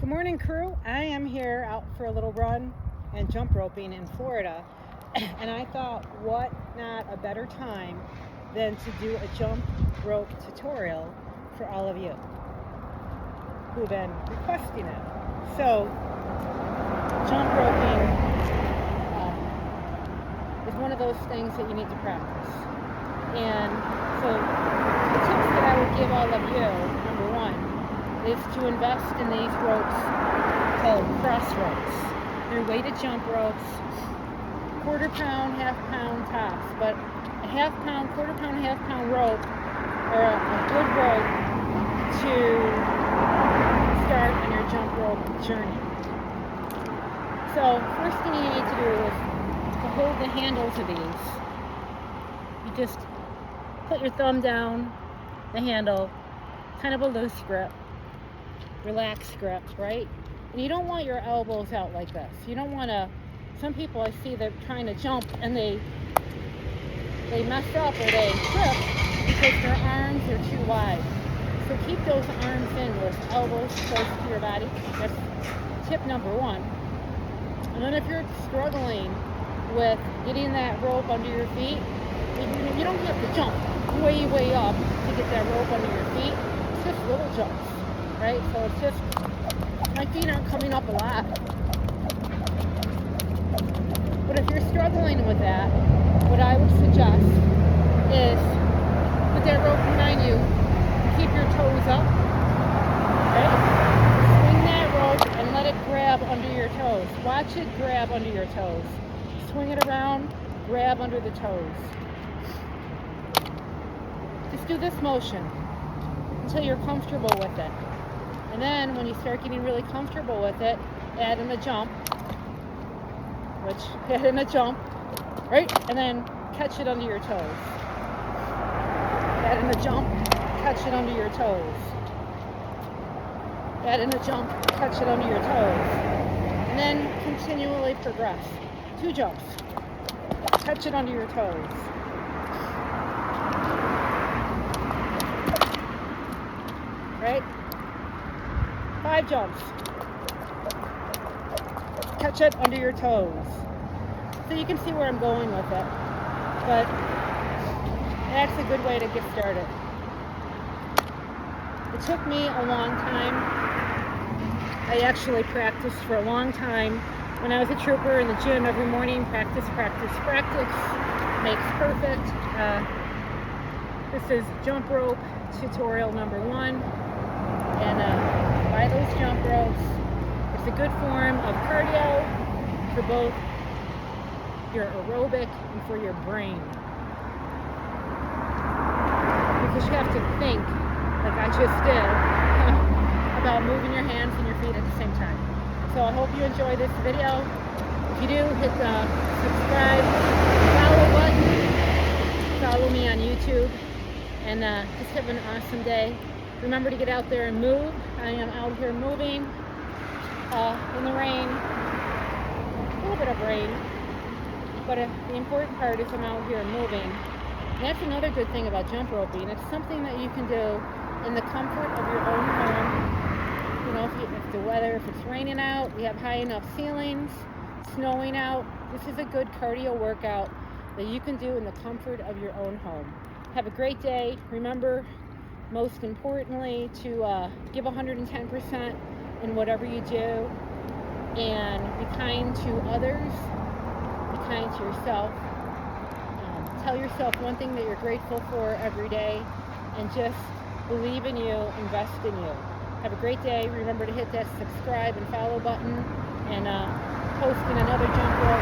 Good morning, crew. I am here out for a little run and jump roping in Florida, and I thought, what not a better time than to do a jump rope tutorial for all of you who've been requesting it. So, jump roping is one of those things that you need to practice. And so, the tips that I would give all of you, number one, is to invest in these ropes called cross ropes. They're weighted jump ropes, quarter pound, half pound tops, but a half pound, quarter pound, half pound rope are a good rope to start on your jump rope journey. So first thing you need to do is to hold the handles of these. You just put your thumb down the handle, kind of a loose grip. Relaxed grip, right? And you don't want your elbows out like this. You don't want to, some people I see they're trying to jump and they mess up or they trip because their arms are too wide. So keep those arms in with elbows close to your body. That's tip number one. And then if you're struggling with getting that rope under your feet, you don't have to jump way up to get that rope under your feet. It's just little jumps. Right? So it's just, my feet aren't coming up a lot. But if you're struggling with that, what I would suggest is put that rope behind you, keep your toes up, right? Swing that rope and let it grab under your toes. Watch it grab under your toes. Swing it around, grab under the toes. Just do this motion until you're comfortable with it. And then when you start getting really comfortable with it, add in a jump, right? And then catch it under your toes. Add in a jump, catch it under your toes. Add in a jump, catch it under your toes. And then continually progress. 2 jumps, catch it under your toes. Right? 5 jumps. Catch it under your toes. So you can see where I'm going with it. But that's a good way to get started. It took me a long time. I actually practiced for a long time. When I was a trooper in the gym every morning, practice makes perfect. This is jump rope tutorial number 1. And buy those jump ropes. It's a good form of cardio for both your aerobic and for your brain. Because you have to think, like I just did, about moving your hands and your feet at the same time. So I hope you enjoy this video. If you do, hit the subscribe, follow button, follow me on YouTube, and just have an awesome day. Remember to get out there and move. I am out here moving in the rain, a little bit of rain, but the important part is I'm out here moving. And that's another good thing about jump roping. It's something that you can do in the comfort of your own home. You know, if the weather, if it's raining out, we have high enough ceilings, snowing out, this is a good cardio workout that you can do in the comfort of your own home. Have a great day. Remember, most importantly, to give 110% in whatever you do, and be kind to others, be kind to yourself. Tell yourself one thing that you're grateful for every day, and just believe in you, invest in you. Have a great day. Remember to hit that subscribe and follow button, and post in another jump rope